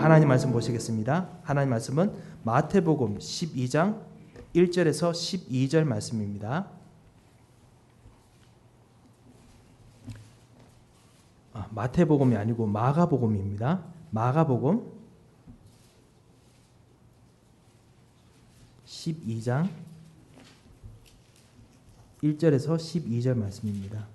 하나님 말씀 보시겠습니다. 하나님 말씀은 마태복음 12장 1절에서 12절 말씀입니다. 마태복음이 아니고 마가복음입니다. 마가복음 12장 1절에서 12절 말씀입니다.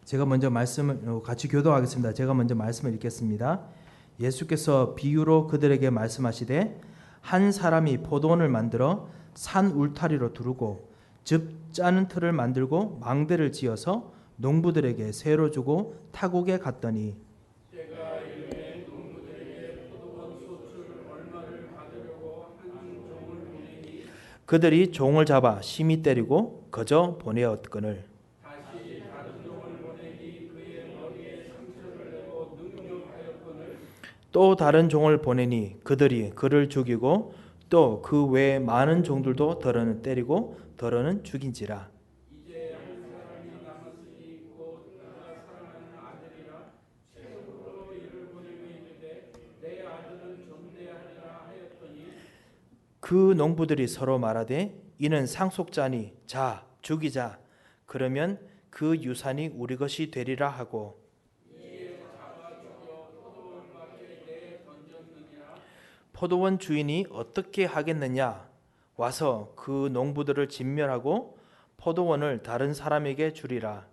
제가 먼저 말씀을 같이 교도하겠습니다. 제가 먼저 말씀을 읽겠습니다. 예수께서 비유로 그들에게 말씀하시되 한 사람이 포도원을 만들어 산 울타리로 두르고 즙 짜는 틀을 만들고 망대를 지어서 농부들에게 세로 주고 타국에 갔더니 그들이 종을 잡아 심히 때리고 거저 보내었거늘 또 다른 종을 보내니 그들이 그를 죽이고 또 그 외에 많은 종들도 더러는 때리고 더러는 죽인지라. 그 농부들이 서로 말하되 이는 상속자니 자 죽이자 그러면 그 유산이 우리 것이 되리라 하고 포도원 주인이 어떻게 하겠느냐 와서 그 농부들을 진멸하고 포도원을 다른 사람에게 주리라.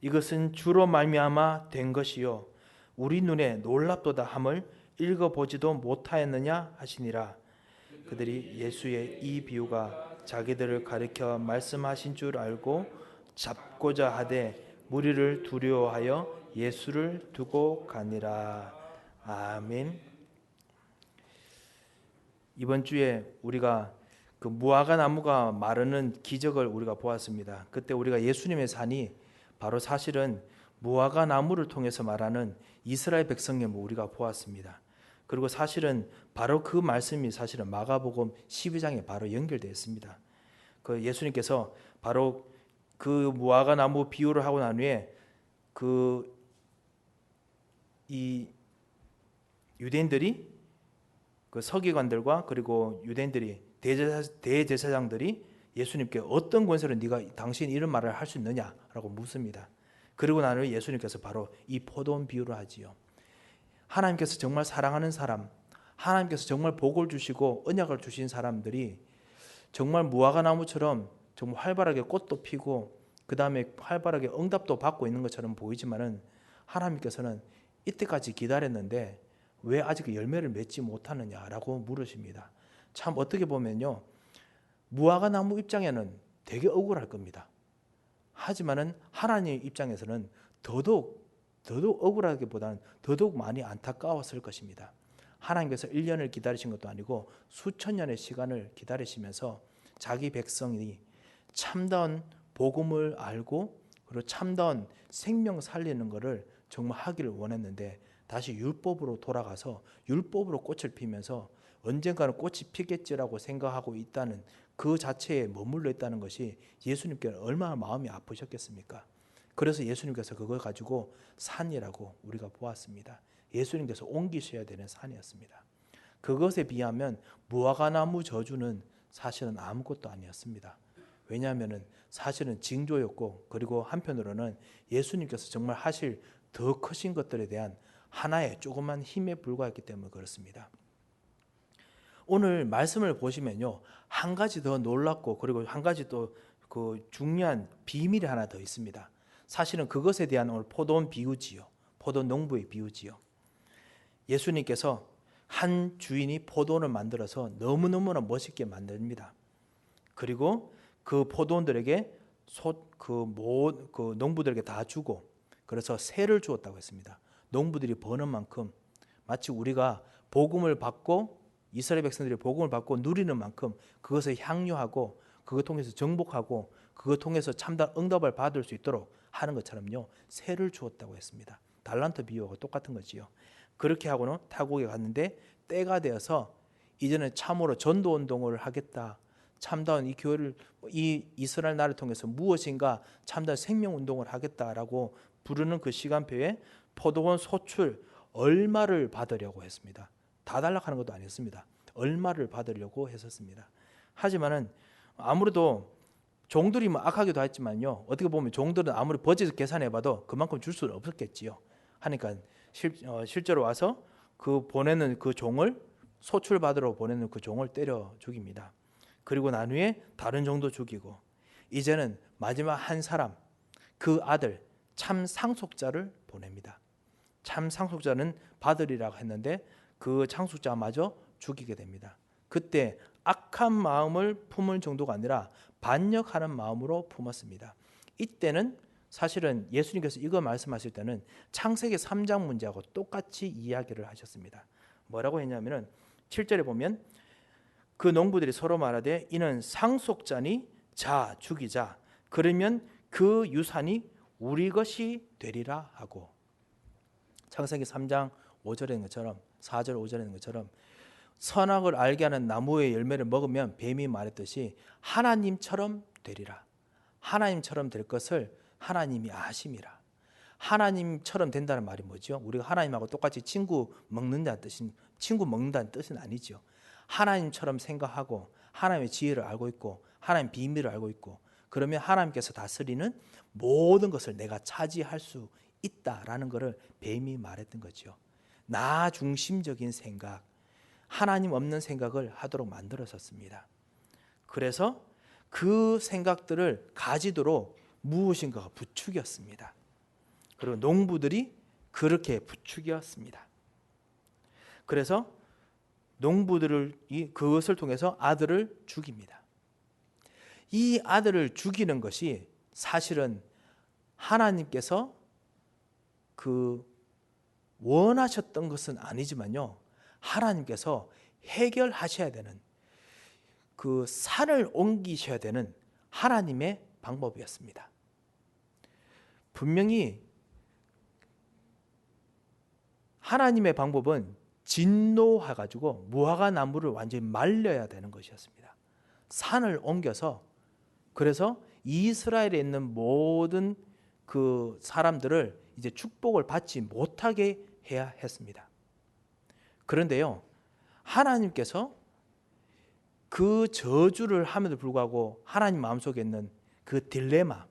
이것은 주로 말미암아 된 것이요 우리 눈에 놀랍도다 함을 읽어보지도 못하였느냐 하시니라. 그들이 예수의 이 비유가 자기들을 가리켜 말씀하신 줄 알고 잡고자 하되 무리를 두려워하여 예수를 두고 가니라. 아멘. 이번 주에 우리가 그 무화과 나무가 마르는 기적을 우리가 보았습니다. 그때 우리가 예수님의 산이 바로 사실은 무화과 나무를 통해서 말하는 이스라엘 백성임을 우리가 보았습니다. 그리고 사실은 바로 그 말씀이 사실은 마가복음 12장에 바로 연결되어 있습니다. 그 예수님께서 바로 그 무화과 나무 비유를 하고 난 후에 이 유대인들이 그 서기관들과 그리고 유대인들이 대제사장들이 예수님께 어떤 권세로 네가 당신 이런 말을 할 수 있느냐라고 묻습니다. 그리고 난 후에 예수님께서 바로 이 포도원 비유를 하지요. 하나님께서 정말 사랑하는 사람, 하나님께서 정말 복을 주시고 언약을 주신 사람들이 정말 무화과 나무처럼 정말 활발하게 꽃도 피고 그 다음에 활발하게 응답도 받고 있는 것처럼 보이지만은 하나님께서는 이때까지 기다렸는데 왜 아직 열매를 맺지 못하느냐라고 물으십니다. 참 어떻게 보면요, 무화과 나무 입장에는 되게 억울할 겁니다. 하지만은 하나님 입장에서는 더더욱 억울하기보다는 더더욱 많이 안타까웠을 것입니다. 하나님께서 1년을 기다리신 것도 아니고 수천 년의 시간을 기다리시면서 자기 백성이 참다운 복음을 알고 그리고 참다운 생명 살리는 것을 정말 하기를 원했는데 다시 율법으로 돌아가서 율법으로 꽃을 피면서 언젠가는 꽃이 피겠지라고 생각하고 있다는 그 자체에 머물러 있다는 것이 예수님께 얼마나 마음이 아프셨겠습니까? 그래서 예수님께서 그걸 가지고 산이라고 우리가 보았습니다. 예수님께서 옮기셔야 되는 산이었습니다. 그것에 비하면 무화과 나무 저주는 사실은 아무것도 아니었습니다. 왜냐하면 사실은 징조였고 그리고 한편으로는 예수님께서 정말 하실 더 크신 것들에 대한 하나의 조그만 힘에 불과했기 때문에 그렇습니다. 오늘 말씀을 보시면요, 한 가지 더 놀랍고 그리고 한 가지 또 그 중요한 비밀이 하나 더 있습니다. 사실은 그것에 대한 오늘 포도원 비유지요. 포도원 농부의 비유지요. 예수님께서 한 주인이 포도원을 만들어서 너무너무나 멋있게 만듭니다. 그리고 그 포도원들에게 그 농부들에게 다 주고 그래서 세를 주었다고 했습니다. 농부들이 버는 만큼 마치 우리가 복음을 받고 이스라엘 백성들이 복음을 받고 누리는 만큼 그것을 향유하고 그것 통해서 정복하고 그것 통해서 참다 응답을 받을 수 있도록 하는 것처럼요, 세를 주었다고 했습니다. 달란트 비유하고 똑같은 거지요. 그렇게 하고는 타국에 갔는데 때가 되어서 이제는 참으로 전도 운동을 하겠다. 참다운 이 교회를, 이 이스라엘 나라를 통해서 무엇인가 참다운 생명 운동을 하겠다라고 부르는 그 시간표에 포도원 소출 얼마를 받으려고 했습니다. 다 달라고 하는 것도 아니었습니다. 얼마를 받으려고 했었습니다. 하지만은 아무래도 종들이 뭐 악하기도 했지만요, 어떻게 보면 종들은 아무리 버짓 계산해봐도 그만큼 줄 수는 없었겠지요. 하니까 실제로 와서 그 보내는 그 종을, 소출받으러 보내는 그 종을 때려 죽입니다. 그리고 난 후에 다른 종도 죽이고, 이제는 마지막 한 사람, 그 아들 참 상속자를 보냅니다. 참 상속자는 받으리라고 했는데 그 상속자마저 죽이게 됩니다. 그때 악한 마음을 품을 정도가 아니라 반역하는 마음으로 품었습니다. 이때는 사실은 예수님께서 이거 말씀하실 때는 창세기 3장 문제하고 똑같이 이야기를 하셨습니다. 뭐라고 했냐면은 7절에 보면 그 농부들이 서로 말하되 이는 상속자니 자 죽이자, 그러면 그 유산이 우리 것이 되리라 하고, 창세기 3장 5절에 있는 것처럼, 4절 5절에 있는 것처럼 선악을 알게 하는 나무의 열매를 먹으면 뱀이 말했듯이 하나님처럼 되리라. 하나님처럼 될 것을 하나님이 아심이라. 하나님처럼 된다는 말이 뭐죠? 우리가 하나님하고 똑같이 친구 먹는다는 뜻은 아니죠. 하나님처럼 생각하고 하나님의 지혜를 알고 있고 하나님의 비밀을 알고 있고, 그러면 하나님께서 다스리는 모든 것을 내가 차지할 수 있다라는 것을 뱀이 말했던 거죠. 나 중심적인 생각, 하나님 없는 생각을 하도록 만들었었습니다. 그래서 그 생각들을 가지도록 무엇인가가 부추겼습니다. 그리고 농부들이 그렇게 부추겼습니다. 그래서 농부들이 그것을 통해서 아들을 죽입니다. 이 아들을 죽이는 것이 사실은 하나님께서 원하셨던 것은 아니지만요, 하나님께서 해결하셔야 되는, 그 산을 옮기셔야 되는 하나님의 방법이었습니다. 분명히 하나님의 방법은 진노해가지고 무화과 나무를 완전히 말려야 되는 것이었습니다. 산을 옮겨서, 그래서 이스라엘에 있는 모든 그 사람들을 이제 축복을 받지 못하게 해야 했습니다. 그런데요, 하나님께서 그 저주를 함에도 불구하고 하나님 마음속에 있는 그 딜레마,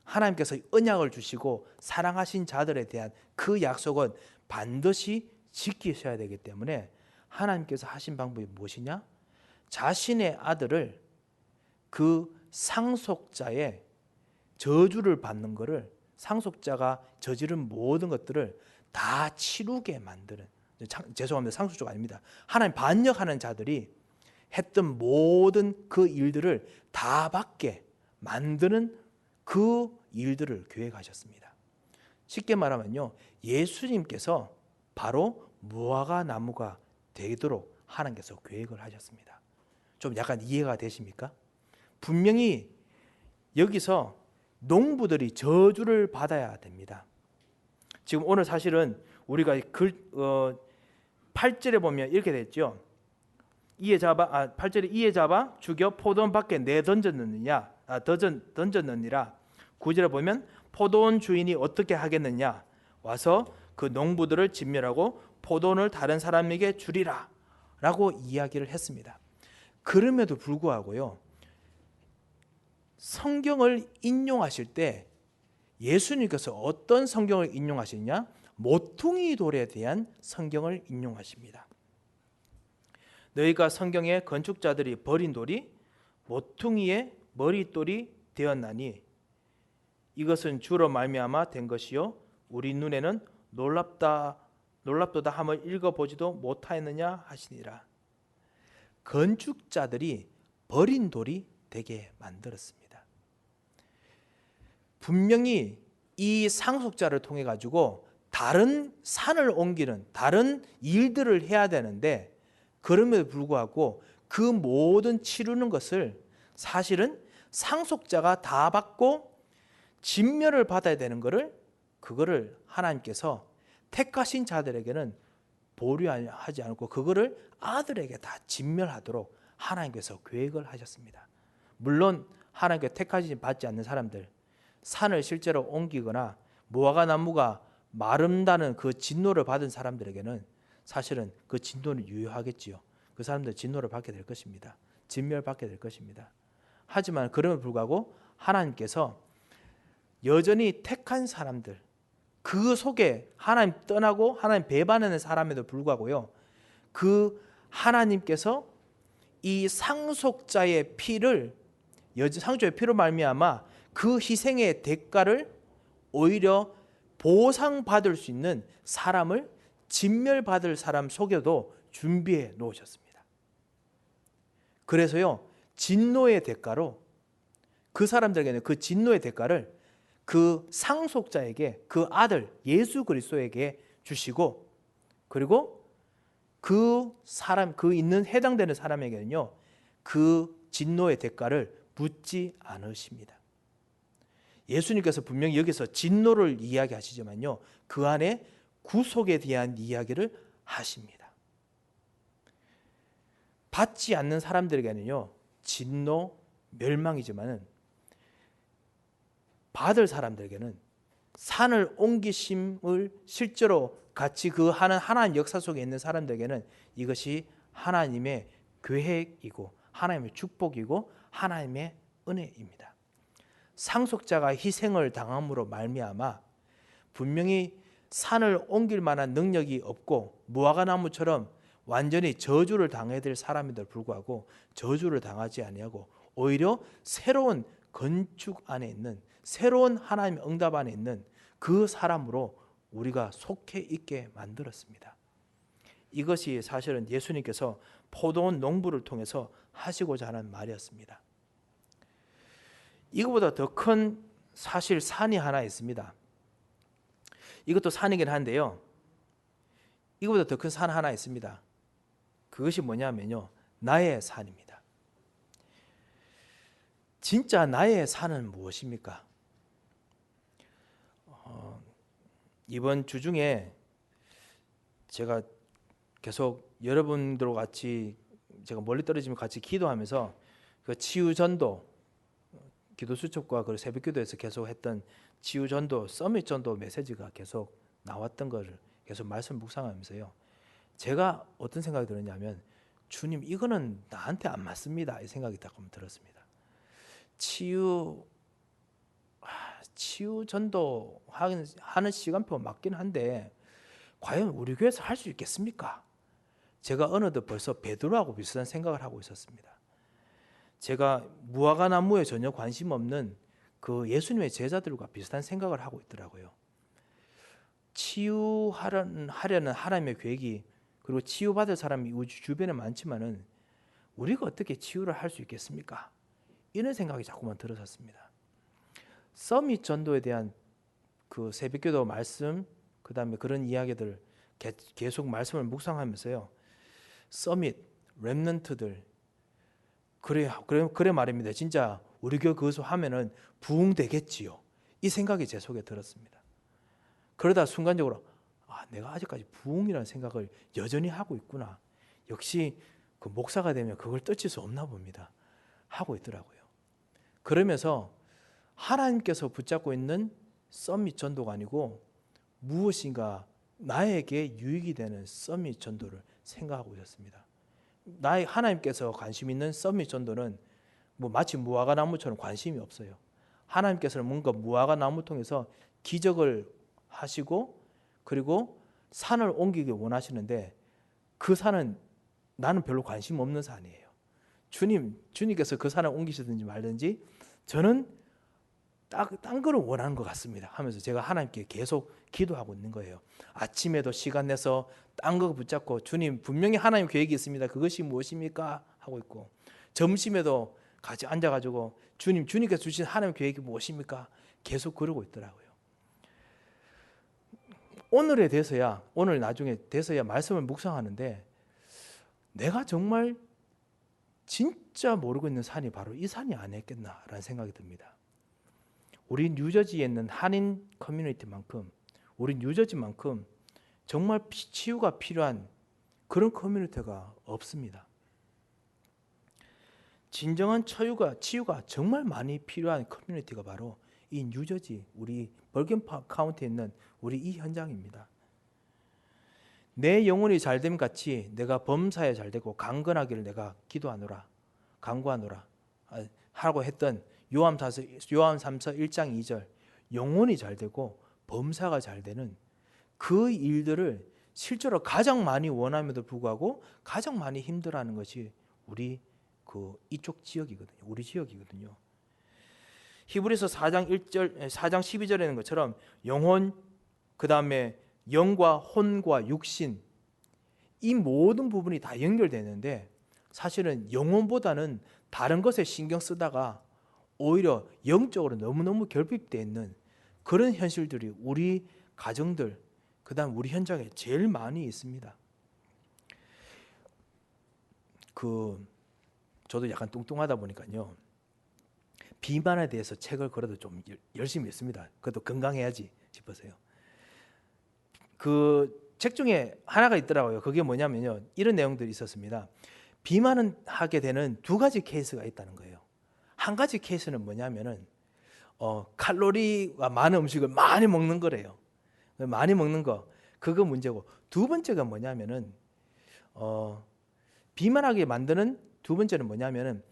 하나님께서 언약을 주시고 사랑하신 자들에 대한 그 약속은 반드시 지키셔야 되기 때문에 하나님께서 하신 방법이 무엇이냐? 자신의 아들을 그 상속자의 저주를 받는 것을, 상속자가 저지른 모든 것들을 다 치르게 만드는, 죄송합니다, 상속자가 아닙니다, 하나님 반역하는 자들이 했던 모든 그 일들을 다 받게 만드는 그 일들을 계획하셨습니다. 쉽게 말하면요, 예수님께서 바로 무화과 나무가 되도록 하나님께서 계획을 하셨습니다. 좀 약간 이해가 되십니까? 분명히 여기서 농부들이 저주를 받아야 됩니다. 지금 오늘 사실은 우리가 8절에 보면 이렇게 됐죠. 8절에 이에 잡아 죽여 포도원 밖에 내던졌느니라. 9절에 보면 포도원 주인이 어떻게 하겠느냐, 와서 그 농부들을 진멸하고 포도원을 다른 사람에게 주리라 라고 이야기를 했습니다. 그럼에도 불구하고요, 성경을 인용하실 때 예수님께서 어떤 성경을 인용하시느냐? 모퉁이 돌에 대한 성경을 인용하십니다. 너희가 성경의 건축자들이 버린 돌이 모퉁이의 머릿돌이 되었나니 이것은 주로 말미암아 된 것이요 우리 눈에는 놀랍도다 함을 읽어보지도 못하였느냐 하시니라. 건축자들이 버린 돌이 되게 만들었습니다. 분명히 이 상속자를 통해 가지고 다른 산을 옮기는 다른 일들을 해야 되는데, 그럼에도 불구하고 그 모든 치르는 것을 사실은 상속자가 다 받고 진멸을 받아야 되는 것을, 그거를 하나님께서 택하신 자들에게는 보류하지 않고 그거를 아들에게 다 진멸하도록 하나님께서 계획을 하셨습니다. 물론 하나님께 택하지 받지 않는 사람들, 산을 실제로 옮기거나 무화과 나무가 마른다는 그 진노를 받은 사람들에게는 사실은 그 진노는 유효하겠지요. 그 사람들 진노를 받게 될 것입니다. 진멸받게 될 것입니다. 하지만 그럼에도 불구하고 하나님께서 여전히 택한 사람들, 그 속에 하나님 떠나고 하나님 배반하는 사람에도 불구하고요, 그 하나님께서 이 상속자의 피를, 상속자의 피로 말미암아 그 희생의 대가를 오히려 보상받을 수 있는 사람을, 진멸받을 사람 속에도 준비해 놓으셨습니다. 그래서요, 진노의 대가로 그 사람들에게는 그 진노의 대가를 그 상속자에게, 그 아들 예수 그리스도에게 주시고, 그리고 그 사람, 그 있는 해당되는 사람에게는요, 그 진노의 대가를 묻지 않으십니다. 예수님께서 분명히 여기서 진노를 이야기하시지만요, 그 안에 구속에 대한 이야기를 하십니다. 받지 않는 사람들에게는요, 진노, 멸망이지만은 받을 사람들에게는 산을 옮기심을 실제로 같이 그 하는 하나님 역사 속에 있는 사람들에게는 이것이 하나님의 계획이고 하나님의 축복이고 하나님의 은혜입니다. 상속자가 희생을 당함으로 말미암아 분명히 산을 옮길 만한 능력이 없고 무화과 나무처럼 완전히 저주를 당해야 될 사람임에도 불구하고 저주를 당하지 아니하고 오히려 새로운 건축 안에 있는, 새로운 하나님의 응답 안에 있는 그 사람으로 우리가 속해 있게 만들었습니다. 이것이 사실은 예수님께서 포도원 농부를 통해서 하시고자 하는 말이었습니다. 이거보다 더 큰 사실 산이 하나 있습니다. 이것도 산이긴 한데요, 이거보다 더 큰 산 하나 있습니다. 그것이 뭐냐면요, 나의 산입니다. 진짜 나의 산은 무엇입니까? 이번 주 중에 제가 계속 여러분들과 같이, 제가 멀리 떨어지면 같이 기도하면서 그 치유전도, 기도 수첩과 그 새벽기도에서 계속 했던 치유전도, 서밋전도 메시지가 계속 나왔던 것을 계속 말씀 묵상하면서요, 제가 어떤 생각이 들었냐면, 주님, 이거는 나한테 안 맞습니다, 이 생각이 딱 들었습니다. 치유 전도 하는 시간표 맞긴 한데 과연 우리 교회에서 할 수 있겠습니까? 제가 어느덧 벌써 베드로하고 비슷한 생각을 하고 있었습니다. 제가 무화과 나무에 전혀 관심 없는 그 예수님의 제자들과 비슷한 생각을 하고 있더라고요. 치유하려는 하나님의 계획이, 그리고 치유받을 사람이 우리 주변에 많지만은 우리가 어떻게 치유를 할 수 있겠습니까? 이런 생각이 자꾸만 들었었습니다. 서밋 전도에 대한 그 새벽기도 말씀, 그 다음에 그런 이야기들 계속 말씀을 묵상하면서요, 서밋, 렘넌트들, 그래 말입니다. 진짜 우리 교회 그것을 하면은 부흥되겠지요, 이 생각이 제 속에 들었습니다. 그러다 순간적으로 내가 아직까지 부흥이라는 생각을 여전히 하고 있구나, 역시 그 목사가 되면 그걸 떨칠 수 없나 봅니다 하고 있더라고요. 그러면서 하나님께서 붙잡고 있는 서밋 전도가 아니고 무엇인가 나에게 유익이 되는 서밋 전도를 생각하고 있었습니다. 하나님께서 관심 있는 서밋 전도는 마치 무화과 나무처럼 관심이 없어요. 하나님께서는 뭔가 무화과 나무 통해서 기적을 하시고 그리고 산을 옮기기 원하시는데 그 산은 나는 별로 관심 없는 산이에요. 주님께서 그 산을 옮기시든지 말든지 저는 딴 거를 원하는 것 같습니다 하면서 제가 하나님께 계속 기도하고 있는 거예요. 아침에도 시간 내서 딴 거 붙잡고, 주님, 분명히 하나님 계획이 있습니다, 그것이 무엇입니까? 하고 있고, 점심에도 같이 앉아가지고 주님께서 주신 하나님 계획이 무엇입니까? 계속 그러고 있더라고요. 오늘 나중에 돼서야 말씀을 묵상하는데 내가 정말 진짜 모르고 있는 산이 바로 이 산이 아니었겠나라는 생각이 듭니다. 우리 뉴저지에 있는 한인 커뮤니티만큼, 우리 뉴저지만큼 정말 치유가 필요한 그런 커뮤니티가 없습니다. 진정한 치유가 정말 많이 필요한 커뮤니티가 바로 이 뉴저지, 우리 벌금 카운티에 있는 우리 이 현장입니다. 내 영혼이 잘됨 같이 내가 범사에 잘되고 강건하기를 내가 기도하노라, 간구하노라 하고 했던 요한 3서 1장 2절, 영혼이 잘되고 범사가 잘되는 그 일들을 실제로 가장 많이 원함에도 불구하고 가장 많이 힘들어하는 것이 우리 이쪽 지역이거든요. 우리 지역이거든요. 히브리서 4장 12절에는 것처럼 영혼, 그 다음에 영과 혼과 육신, 이 모든 부분이 다 연결되는데 사실은 영혼보다는 다른 것에 신경 쓰다가 오히려 영적으로 너무너무 결핍되어 있는 그런 현실들이 우리 가정들, 그 다음 우리 현장에 제일 많이 있습니다. 저도 약간 뚱뚱하다 보니까요, 비만에 대해서 책을 그래도 좀 열심히 했습니다. 그래도 건강해야지 싶어서요. 그 책 중에 하나가 있더라고요. 그게 뭐냐면요, 이런 내용들이 있었습니다. 비만은 하게 되는 두 가지 케이스가 있다는 거예요. 한 가지 케이스는 뭐냐면은 칼로리가 많은 음식을 많이 먹는 거래요. 많이 먹는 거, 그거 문제고, 두 번째가 뭐냐면은 비만하게 만드는 두 번째는 뭐냐면은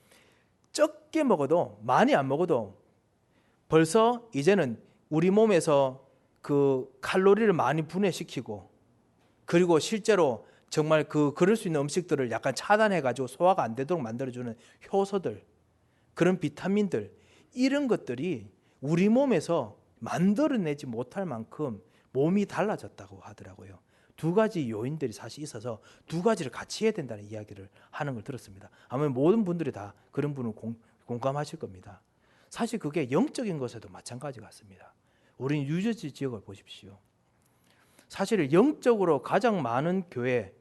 적게 먹어도, 많이 안 먹어도 벌써 이제는 우리 몸에서 그 칼로리를 많이 분해시키고, 그리고 실제로 정말 그럴 수 있는 음식들을 약간 차단해 가지고 소화가 안 되도록 만들어주는 효소들, 그런 비타민들, 이런 것들이 우리 몸에서 만들어내지 못할 만큼 몸이 달라졌다고 하더라고요. 두 가지 요인들이 사실 있어서 두 가지를 같이 해야 된다는 이야기를 하는 걸 들었습니다. 아마 모든 분들이 다 그런 분은 공감하실 겁니다. 사실 그게 영적인 것에도 마찬가지 같습니다. 우리 뉴저지 지역을 보십시오. 사실 영적으로 가장 많은 교회,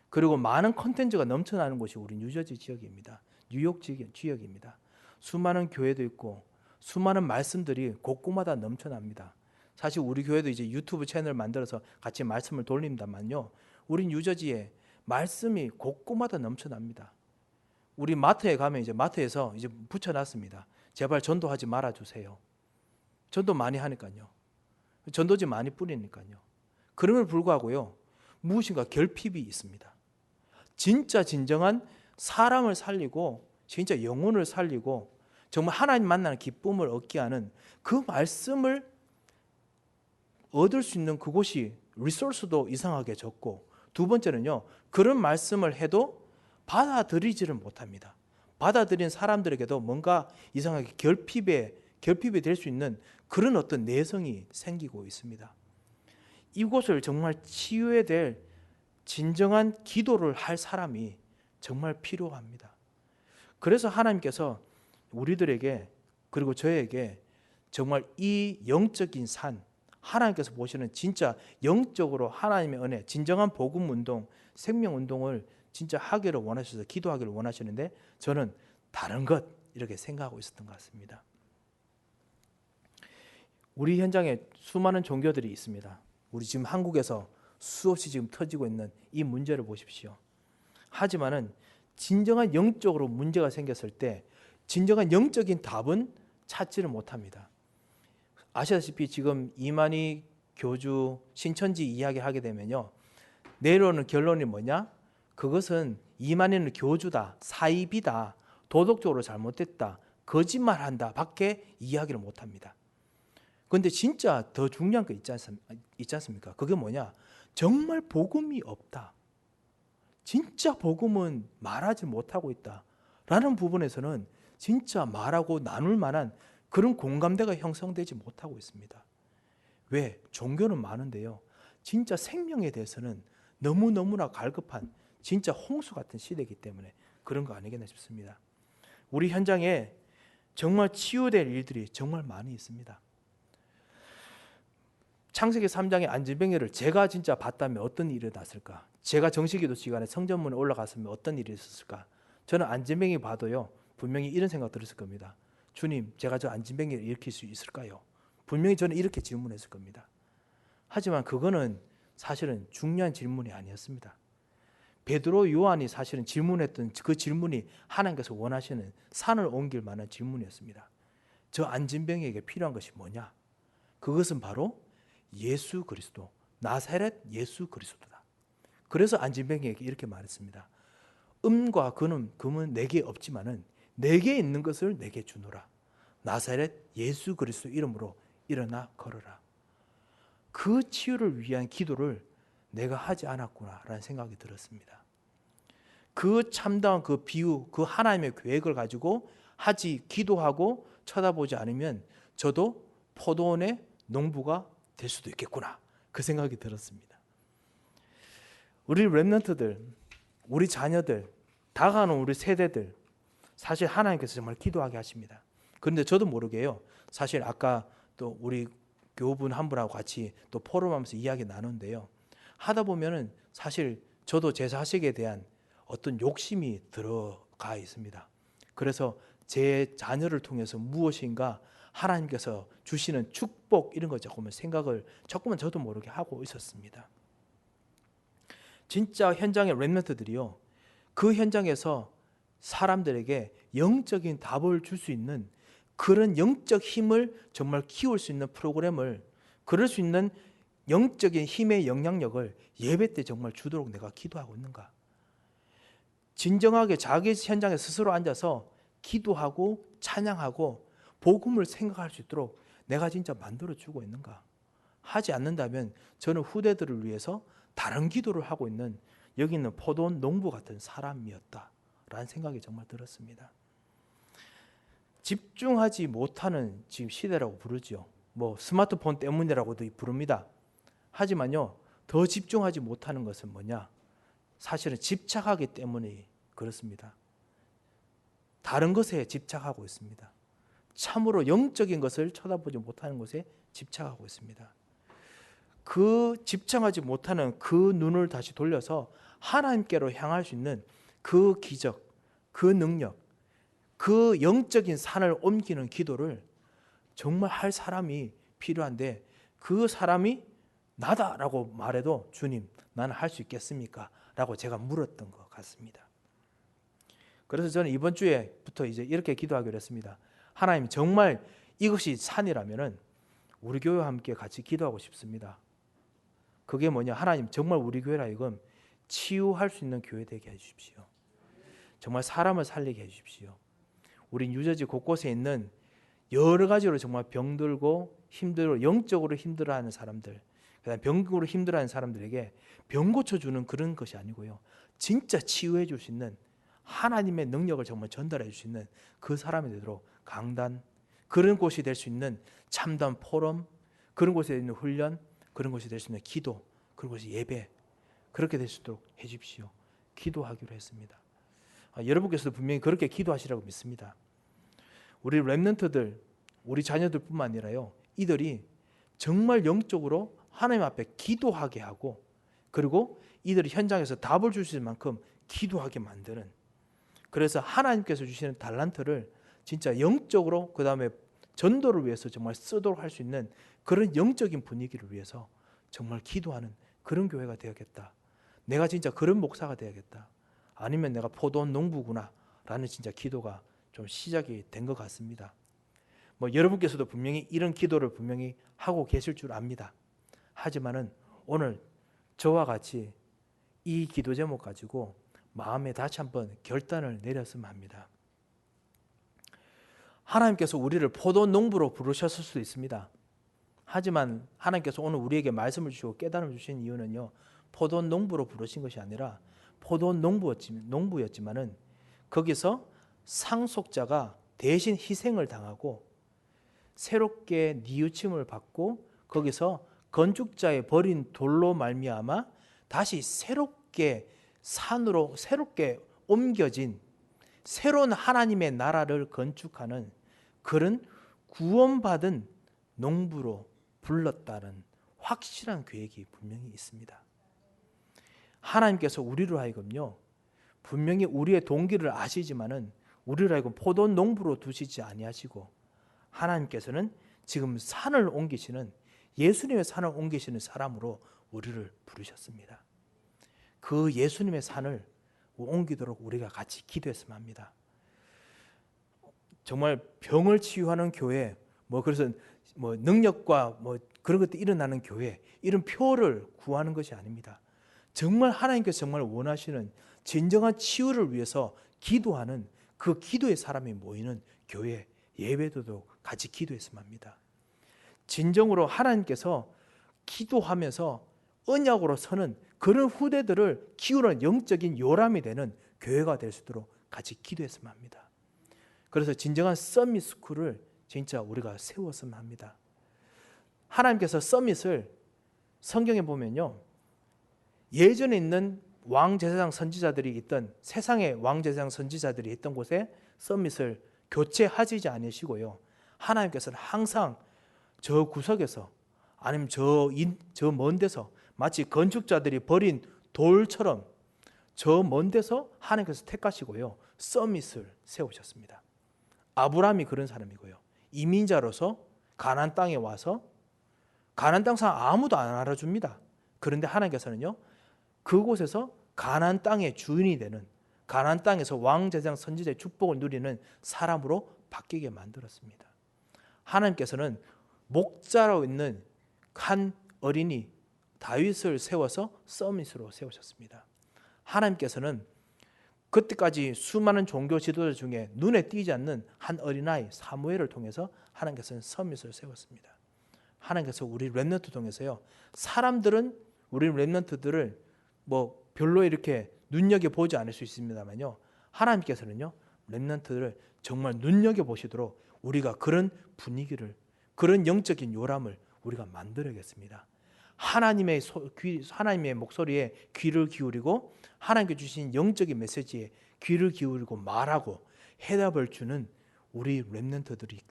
그리고 많은 컨텐츠가 넘쳐나는 곳이 우리 뉴저지 지역입니다. 뉴욕 지역입니다. 수많은 교회도 있고 수많은 말씀들이 곳곳마다 넘쳐납니다. 사실 우리 교회도 이제 유튜브 채널 만들어서 같이 말씀을 돌립니다만요, 우리 뉴저지에 말씀이 곳곳마다 넘쳐납니다. 우리 마트에 가면 이제 마트에서 이제 붙여놨습니다. 제발 전도하지 말아 주세요. 전도 많이 하니까요. 전도지 많이 뿌리니까요. 그럼에도 불구하고요, 무엇인가 결핍이 있습니다. 진짜 진정한 사람을 살리고 진짜 영혼을 살리고 정말 하나님 만나는 기쁨을 얻게 하는 그 말씀을 얻을 수 있는 그곳이 리소스도 이상하게 적고, 두 번째는요, 그런 말씀을 해도 받아들이지를 못합니다. 받아들인 사람들에게도 뭔가 이상하게 결핍이 될 수 있는 그런 어떤 내성이 생기고 있습니다. 이곳을 정말 치유해야 될 진정한 기도를 할 사람이 정말 필요합니다. 그래서 하나님께서 우리들에게, 그리고 저에게 정말 이 영적인 산, 하나님께서 보시는 진짜 영적으로 하나님의 은혜, 진정한 복음 운동, 생명 운동을 진짜 하기를 원하셔서 기도하기를 원하시는데, 저는 다른 것 이렇게 생각하고 있었던 것 같습니다. 우리 현장에 수많은 종교들이 있습니다. 우리 지금 한국에서 수없이 지금 터지고 있는 이 문제를 보십시오. 하지만은 진정한 영적으로 문제가 생겼을 때 진정한 영적인 답은 찾지를 못합니다. 아시다시피 지금 이만희 교주 신천지 이야기를 하게 되면요, 내려오는 결론이 뭐냐? 그것은 이만희는 교주다, 사입이다, 도덕적으로 잘못됐다, 거짓말한다 밖에 이야기를 못합니다. 그런데 진짜 더 중요한 거 있지 않습니까? 그게 뭐냐? 정말 복음이 없다, 진짜 복음은 말하지 못하고 있다 라는 부분에서는 진짜 말하고 나눌 만한 그런 공감대가 형성되지 못하고 있습니다. 왜? 종교는 많은데요, 진짜 생명에 대해서는 너무너무나 갈급한 진짜 홍수 같은 시대이기 때문에 그런 거 아니겠나 싶습니다. 우리 현장에 정말 치유될 일들이 정말 많이 있습니다. 창세기 3장의 안진뱅이를 제가 진짜 봤다면 어떤 일이 났을까? 제가 정식기도 시간에 성전문에 올라갔으면 어떤 일이 있었을까? 저는 안진뱅이 봐도요, 분명히 이런 생각 들었을 겁니다. 주님, 제가 저 안진뱅이를 일으킬 수 있을까요? 분명히 저는 이렇게 질문했을 겁니다. 하지만 그거는 사실은 중요한 질문이 아니었습니다. 베드로, 요한이 사실은 질문했던 그 질문이 하나님께서 원하시는 산을 옮길 만한 질문이었습니다. 저 안진병에게 필요한 것이 뭐냐? 그것은 바로 예수 그리스도, 나사렛 예수 그리스도다. 그래서 안진병에게 이렇게 말했습니다. 음과 금은 내게 없지만은 내게 있는 것을 내게 주노라. 나사렛 예수 그리스도 이름으로 일어나 걸어라. 그 치유를 위한 기도를 내가 하지 않았구나라는 생각이 들었습니다. 그 참다운 그 비유, 그 하나님의 계획을 가지고 기도하고 쳐다보지 않으면 저도 포도원의 농부가 될 수도 있겠구나, 그 생각이 들었습니다. 우리 렘넌트들, 우리 자녀들, 다가오는 우리 세대들, 사실 하나님께서 정말 기도하게 하십니다. 그런데 저도 모르게요, 사실 아까 또 우리 교우분 한 분하고 같이 또 포럼하면서 이야기 나누는데요, 하다 보면은 사실 저도 제 자식에 대한 어떤 욕심이 들어가 있습니다. 그래서 제 자녀를 통해서 무엇인가 하나님께서 주시는 축복 이런 거 조금은 생각을 조금은 저도 모르게 하고 있었습니다. 진짜 현장의 렘넌트들이요, 그 현장에서 사람들에게 영적인 답을 줄 수 있는 그런 영적 힘을 정말 키울 수 있는 프로그램을, 그럴 수 있는 영적인 힘의 영향력을 예배 때 정말 주도록 내가 기도하고 있는가? 진정하게 자기 현장에 스스로 앉아서 기도하고 찬양하고 복음을 생각할 수 있도록 내가 진짜 만들어주고 있는가? 하지 않는다면 저는 후대들을 위해서 다른 기도를 하고 있는 여기 있는 포도원 농부 같은 사람이었다라는 생각이 정말 들었습니다. 집중하지 못하는 지금 시대라고 부르죠. 뭐 스마트폰 때문이라고도 부릅니다. 하지만요, 더 집중하지 못하는 것은 뭐냐? 사실은 집착하기 때문에 그렇습니다. 다른 것에 집착하고 있습니다. 참으로 영적인 것을 쳐다보지 못하는 것에 집착하고 있습니다. 그 집착하지 못하는 그 눈을 다시 돌려서 하나님께로 향할 수 있는 그 기적, 그 능력, 그 영적인 산을 옮기는 기도를 정말 할 사람이 필요한데, 그 사람이 나다라고 말해도 주님, 나는 할 수 있겠습니까? 라고 제가 물었던 것 같습니다. 그래서 저는 이번 주에부터 이제 이렇게 기도하기로 했습니다. 하나님, 정말 이것이 산이라면은 우리 교회와 함께 같이 기도하고 싶습니다. 그게 뭐냐? 하나님, 정말 우리 교회라 이건 치유할 수 있는 교회 되게 해주십시오. 정말 사람을 살리게 해주십시오. 우리 뉴저지 곳곳에 있는 여러 가지로 정말 병들고 힘들고 영적으로 힘들어하는 사람들, 그다음 병으로 힘들어하는 사람들에게 병 고쳐주는 그런 것이 아니고요, 진짜 치유해 줄 수 있는 하나님의 능력을 정말 전달해 줄 수 있는 그 사람이 되도록 강단, 그런 곳이 될 수 있는 참담 포럼, 그런 곳에 있는 훈련, 그런 곳이 될 수 있는 기도, 그런 곳이 예배, 그렇게 될 수 있도록 해 주십시오. 기도하기로 했습니다. 여러분께서도 분명히 그렇게 기도하시라고 믿습니다. 우리 렘넌트들, 우리 자녀들뿐만 아니라요, 이들이 정말 영적으로 하나님 앞에 기도하게 하고, 그리고 이들이 현장에서 답을 주실 만큼 기도하게 만드는, 그래서 하나님께서 주시는 달란트를 진짜 영적으로 그 다음에 전도를 위해서 정말 쓰도록 할 수 있는 그런 영적인 분위기를 위해서 정말 기도하는 그런 교회가 되어야겠다. 내가 진짜 그런 목사가 되어야겠다. 아니면 내가 포도원 농부구나 라는 진짜 기도가 좀 시작이 된 것 같습니다. 뭐 여러분께서도 분명히 이런 기도를 분명히 하고 계실 줄 압니다. 하지만은 오늘 저와 같이 이 기도 제목 가지고 마음에 다시 한번 결단을 내렸으면 합니다. 하나님께서 우리를 포도원 농부로 부르셨을 수도 있습니다. 하지만 하나님께서 오늘 우리에게 말씀을 주시고 깨달음을 주신 이유는요, 포도원 농부로 부르신 것이 아니라 포도원 농부였지만은 거기서 상속자가 대신 희생을 당하고 새롭게 뉘우침을 받고 거기서 건축자의 버린 돌로 말미암아 다시 새롭게 산으로 새롭게 옮겨진 새로운 하나님의 나라를 건축하는 그런 구원받은 농부로 불렀다는 확실한 계획이 분명히 있습니다. 하나님께서 우리로 하여금요, 분명히 우리의 동기를 아시지만은 우리로 하여금 포도원 농부로 두시지 아니하시고 하나님께서는 지금 산을 옮기시는 예수님의 산을 옮기시는 사람으로 우리를 부르셨습니다. 그 예수님의 산을 옮기도록 우리가 같이 기도했으면 합니다. 정말 병을 치유하는 교회, 그래서 능력과 그런 것들이 일어나는 교회, 이런 표를 구하는 것이 아닙니다. 정말 하나님께서 정말 원하시는 진정한 치유를 위해서 기도하는 그 기도의 사람이 모이는 교회, 예배도 같이 기도했으면 합니다. 진정으로 하나님께서 기도하면서 언약으로 서는 그런 후대들을 키우는 영적인 요람이 되는 교회가 될 수 있도록 같이 기도했으면 합니다. 그래서 진정한 서밋 스쿨을 진짜 우리가 세웠으면 합니다. 하나님께서 서밋을 성경에 보면요, 예전에 있는 왕제사장 선지자들이 있던, 세상의 왕제사장 선지자들이 있던 곳에 서밋을 교체하지 않으시고요, 하나님께서는 항상 저 구석에서, 아니면 저 먼 데서, 마치 건축자들이 버린 돌처럼 저 먼 데서 하나님께서 택하시고요, 서밋을 세우셨습니다. 아브라함이 그런 사람이고요, 이민자로서 가나안 땅에 와서, 가나안 땅 사람 아무도 안 알아줍니다. 그런데 하나님께서는요, 그곳에서 가나안 땅의 주인이 되는, 가나안 땅에서 왕제사장 선지자의 축복을 누리는 사람으로 바뀌게 만들었습니다. 하나님께서는 목자로 있는 한 어린이 다윗을 세워서 서밋으로 세우셨습니다. 하나님께서는 그때까지 수많은 종교 지도자 중에 눈에 띄지 않는 한 어린아이 사무엘을 통해서 하나님께서는 서밋을 세웠습니다. 하나님께서 우리 렘넌트 통해서요, 사람들은 우리 렘넌트들을 별로 이렇게 눈여겨보지 않을 수 있습니다만요, 하나님께서는요, 렘넌트들을 정말 눈여겨보시도록 우리가 그런 분위기를, 그런 영적인 요람을 우리가 만들어야겠습니다. 하나님의 목소리에 귀를 기울이고 하나님께 주신 영적인 메시지에 귀를 기울이고 말하고 해답을 주는 우리 렘넌트들이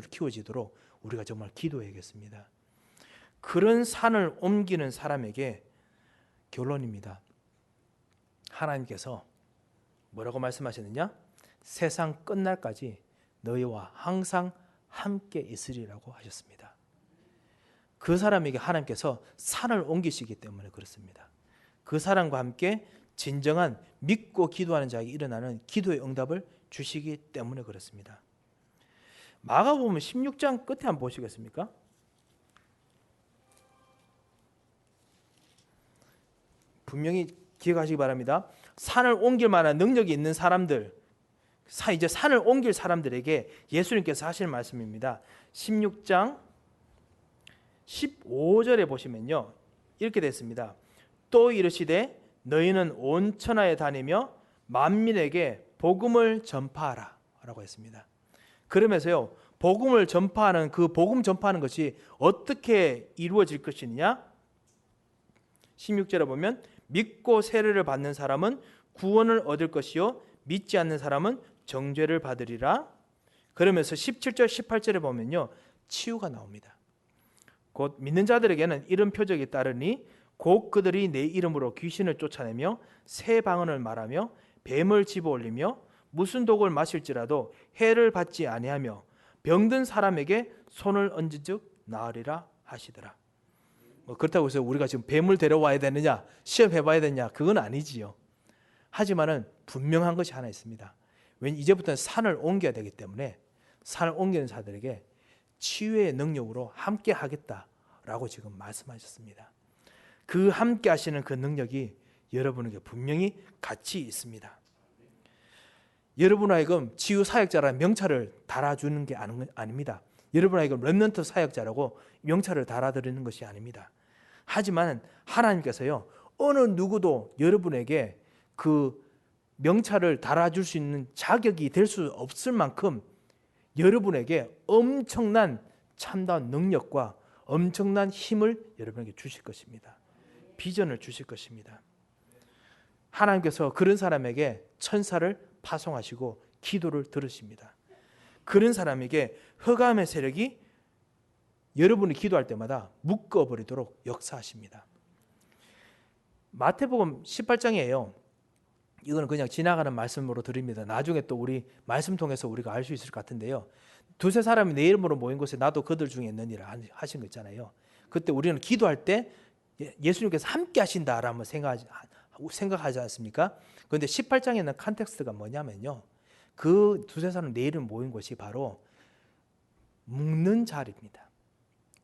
키워지도록 우리가 정말 기도해야겠습니다. 그런 산을 옮기는 사람에게 결론입니다. 하나님께서 뭐라고 말씀하셨느냐? 세상 끝날까지 너희와 항상 함께 있으리라고 하셨습니다. 그 사람에게 하나님께서 산을 옮기시기 때문에 그렇습니다. 그 사람과 함께 진정한 믿고 기도하는 자에게 일어나는 기도의 응답을 주시기 때문에 그렇습니다. 마가복음 16장 끝에 한번 보시겠습니까? 분명히 기억하시기 바랍니다. 산을 옮길 만한 능력이 있는 사람들, 이제 산을 옮길 사람들에게 예수님께서 하시는 말씀입니다. 16장 15절에 보시면요, 이렇게 됐습니다. 또 이르시되 너희는 온 천하에 다니며 만민에게 복음을 전파하라 라고 했습니다. 그러면서요, 복음을 전파하는, 그 복음 전파하는 것이 어떻게 이루어질 것이냐? 16절에 보면 믿고 세례를 받는 사람은 구원을 얻을 것이요 믿지 않는 사람은 정죄를 받으리라. 그러면서 17절 18절에 보면요, 치유가 나옵니다. 곧 믿는 자들에게는 이런 표적이 따르니 곧 그들이 내 이름으로 귀신을 쫓아내며 새 방언을 말하며 뱀을 집어올리며 무슨 독을 마실지라도 해를 받지 아니하며 병든 사람에게 손을 얹은즉 나으리라 하시더라. 그렇다고 해서 우리가 지금 뱀을 데려와야 되느냐, 시험해봐야 되느냐, 그건 아니지요. 하지만은 분명한 것이 하나 있습니다. 왜냐하면 이제부터는 산을 옮겨야 되기 때문에 산을 옮기는 자들에게 치유의 능력으로 함께 하겠다라고 지금 말씀하셨습니다. 그 함께 하시는 그 능력이 여러분에게 분명히 같이 있습니다. 여러분 하여금 치유 사역자라는 명찰을 달아주는 게 아닙니다. 여러분 하여금 렘넌트 사역자라고 명찰을 달아드리는 것이 아닙니다. 하지만 하나님께서요, 어느 누구도 여러분에게 그 명찰을 달아줄 수 있는 자격이 될 수 없을 만큼 여러분에게 엄청난 참다운 능력과 엄청난 힘을 여러분에게 주실 것입니다. 비전을 주실 것입니다. 하나님께서 그런 사람에게 천사를 파송하시고 기도를 들으십니다. 그런 사람에게 흑암의 세력이 여러분이 기도할 때마다 묶어버리도록 역사하십니다. 마태복음 18장이에요. 이거는 그냥 지나가는 말씀으로 드립니다. 나중에 또 우리 말씀 통해서 우리가 알 수 있을 것 같은데요. 두세 사람이 내 이름으로 모인 곳에 나도 그들 중에 있느니라 하신 거 있잖아요. 그때 우리는 기도할 때 예수님께서 함께 하신다라고 생각하지 않습니까? 그런데 18장에는 컨텍스트가 뭐냐면요, 그 두세 사람 네 이름 모인 곳이 바로 묶는 자리입니다.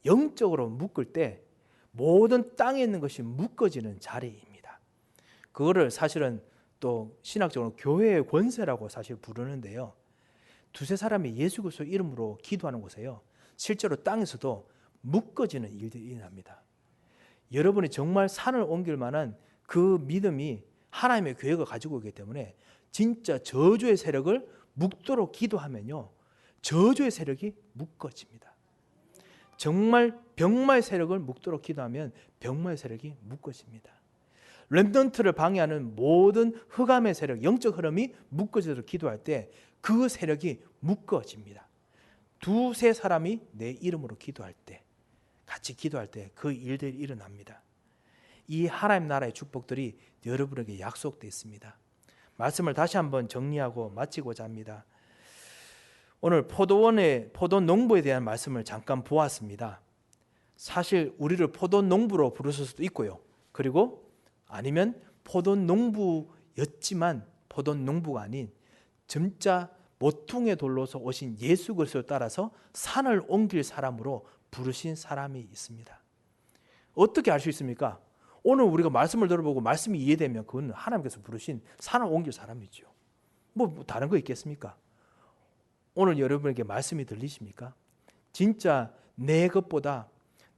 영적으로 묶을 때 모든 땅에 있는 것이 묶어지는 자리입니다. 그거를 사실은 또 신학적으로 교회의 권세라고 사실 부르는데요, 두세 사람이 예수 그리스도 이름으로 기도하는 곳에요, 실제로 땅에서도 묶어지는 일들이 일어납니다. 여러분이 정말 산을 옮길 만한 그 믿음이 하나님의 교회가 가지고 있기 때문에 진짜 저주의 세력을 묶도록 기도하면요, 저주의 세력이 묶어집니다. 정말 병마의 세력을 묶도록 기도하면 병마의 세력이 묶어집니다. 렘넌트를 방해하는 모든 흑암의 세력, 영적 흐름이 묶어지도록 기도할 때 그 세력이 묶어집니다. 두세 사람이 내 이름으로 기도할 때, 같이 기도할 때 그 일들이 일어납니다. 이 하나님 나라의 축복들이 여러분에게 약속되어 있습니다. 말씀을 다시 한번 정리하고 마치고자 합니다. 오늘 포도 농부에 대한 말씀을 잠깐 보았습니다. 사실 우리를 포도 농부로 부르실 수도 있고요, 그리고 아니면 포도 농부였지만 포도 농부가 아닌 진짜 모퉁이의 돌로서 오신 예수 그리스도를 따라서 산을 옮길 사람으로 부르신 사람이 있습니다. 어떻게 알 수 있습니까? 오늘 우리가 말씀을 들어보고 말씀이 이해되면 그건 하나님께서 부르신 산을 옮길 사람이죠. 뭐 다른 거 있겠습니까? 오늘 여러분에게 말씀이 들리십니까? 진짜 내 것보다,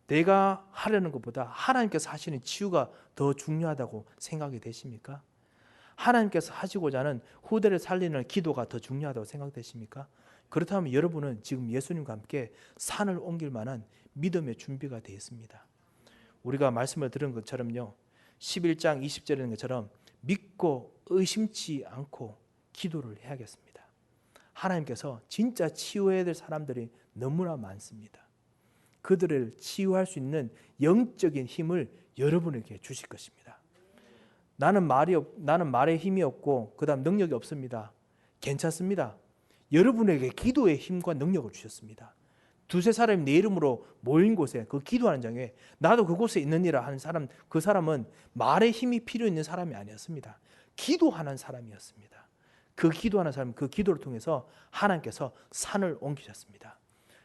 내가 하려는 것보다 하나님께서 하시는 치유가 더 중요하다고 생각이 되십니까? 하나님께서 하시고자 하는 후대를 살리는 기도가 더 중요하다고 생각되십니까? 그렇다면 여러분은 지금 예수님과 함께 산을 옮길 만한 믿음의 준비가 되어 있습니다. 우리가 말씀을 들은 것처럼요, 11장 20절에 있는 것처럼 믿고 의심치 않고 기도를 해야겠습니다. 하나님께서 진짜 치유해야 될 사람들이 너무나 많습니다. 그들을 치유할 수 있는 영적인 힘을 여러분에게 주실 것입니다. 나는 말에 힘이 없고 그다음 능력이 없습니다. 괜찮습니다. 여러분에게 기도의 힘과 능력을 주셨습니다. 두세 사람이 내 이름으로 모인 곳에, 그 기도하는 장에 나도 그곳에 있느니라 하는 사람, 그 사람은 말에 힘이 필요 있는 사람이 아니었습니다. 기도하는 사람이었습니다. 그 기도하는 사람, 그 기도를 통해서 하나님께서 산을 옮기셨습니다.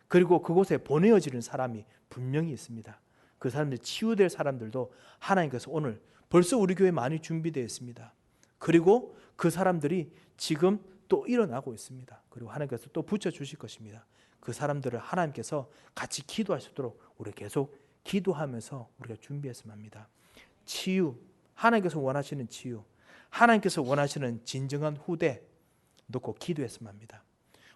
그리고 그곳에 보내어지는 사람이 분명히 있습니다. 그 사람들, 치유될 사람들도 하나님께서 오늘 벌써 우리 교회에 많이 준비되어 있습니다. 그리고 그 사람들이 지금 또 일어나고 있습니다. 그리고 하나님께서 또 붙여주실 것입니다. 그 사람들을 하나님께서 같이 기도할 수 있도록 우리 계속 기도하면서 우리가 준비했으면 합니다. 치유, 하나님께서 원하시는 치유, 하나님께서 원하시는 진정한 후대 놓고 기도했으면 합니다.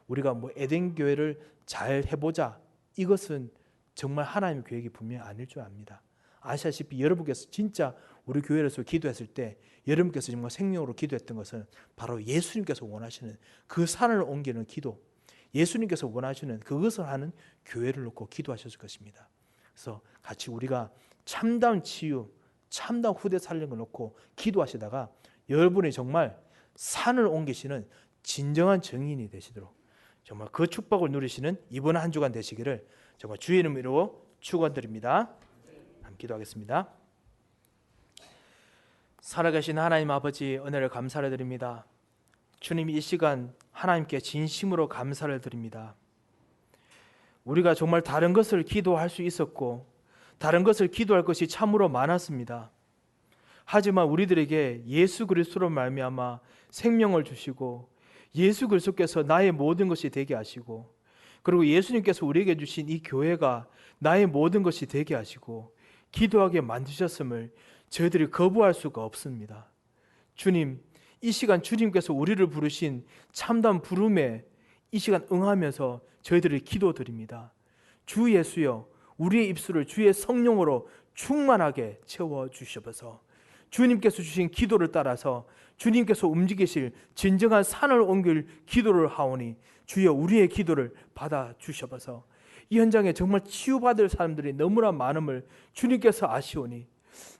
우리가 뭐 에덴 교회를 잘 해보자, 이것은 정말 하나님의 계획이 분명히 아닐 줄 압니다. 아시다시피 여러분께서 진짜 우리 교회에서 기도했을 때 여러분께서 정말 생명으로 기도했던 것은 바로 예수님께서 원하시는 그 산을 옮기는 기도, 예수님께서 원하시는 그것을 하는 교회를 놓고 기도하셨을 것입니다. 그래서 같이 우리가 참다운 치유, 참다운 후대 살리는 걸 놓고 기도하시다가 여러분이 정말 산을 옮기시는 진정한 증인이 되시도록 정말 그 축복을 누리시는 이번 한 주간 되시기를 정말 주의 이름으로 축원드립니다. 함께 기도하겠습니다. 살아계신 하나님 아버지, 은혜를 감사를 드립니다. 주님, 이 시간 하나님께 진심으로 감사를 드립니다. 우리가 정말 다른 것을 기도할 수 있었고 다른 것을 기도할 것이 참으로 많았습니다. 하지만 우리들에게 예수 그리스도로 말미암아 생명을 주시고 예수 그리스도께서 나의 모든 것이 되게 하시고 그리고 예수님께서 우리에게 주신 이 교회가 나의 모든 것이 되게 하시고 기도하게 만드셨음을 저희들이 거부할 수가 없습니다. 주님, 이 시간 주님께서 우리를 부르신 참담 부름에 이 시간 응하면서 저희들이 기도드립니다. 주 예수여, 우리의 입술을 주의 성령으로 충만하게 채워주셔서 주님께서 주신 기도를 따라서 주님께서 움직이실 진정한 산을 옮길 기도를 하오니 주여 우리의 기도를 받아주셔서 이 현장에 정말 치유받을 사람들이 너무나 많음을 주님께서 아시오니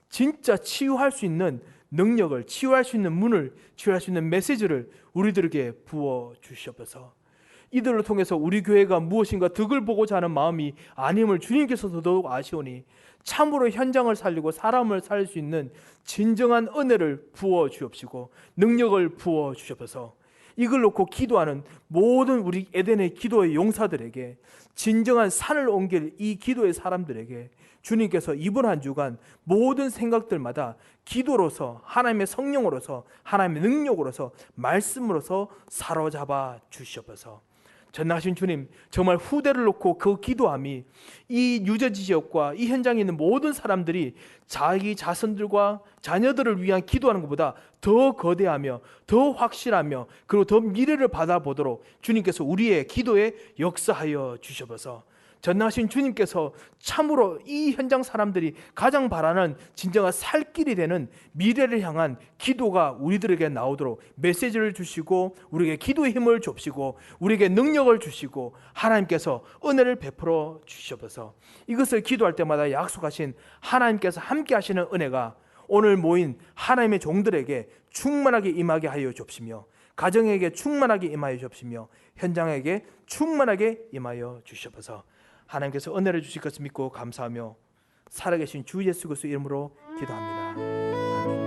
진짜 치유할 수 있는 능력을, 치유할 수 있는 문을, 치유할 수 있는 메시지를 우리들에게 부어주셔서 이들을 통해서 우리 교회가 무엇인가 득을 보고자 하는 마음이 아님을 주님께서 더더욱 아시오니 참으로 현장을 살리고 사람을 살릴 수 있는 진정한 은혜를 부어 주옵시고 능력을 부어 주옵소서. 이걸 놓고 기도하는 모든 우리 에덴의 기도의 용사들에게, 진정한 산을 옮길 이 기도의 사람들에게 주님께서 이번 한 주간 모든 생각들마다 기도로서, 하나님의 성령으로서, 하나님의 능력으로서, 말씀으로서 사로잡아 주시옵소서. 전능하신 주님, 정말 후대를 놓고 그 기도함이 이 유저지 지역과 이 현장에 있는 모든 사람들이 자기 자손들과 자녀들을 위한 기도하는 것보다 더 거대하며 더 확실하며 그리고 더 미래를 받아보도록 주님께서 우리의 기도에 역사하여 주셔서 전능하신 주님께서 참으로 이 현장 사람들이 가장 바라는 진정한 살 길이 되는 미래를 향한 기도가 우리들에게 나오도록 메시지를 주시고 우리에게 기도의 힘을 주시고 우리에게 능력을 주시고 하나님께서 은혜를 베풀어 주셔서 이것을 기도할 때마다 약속하신 하나님께서 함께 하시는 은혜가 오늘 모인 하나님의 종들에게 충만하게 임하게 하여 주옵시며 가정에게 충만하게 임하여 주옵시며 현장에게 충만하게 임하여 주시옵소서. 하나님께서 은혜를 주실 것을 믿고 감사하며 살아계신 주 예수 그리스도 이름으로 기도합니다. 아멘.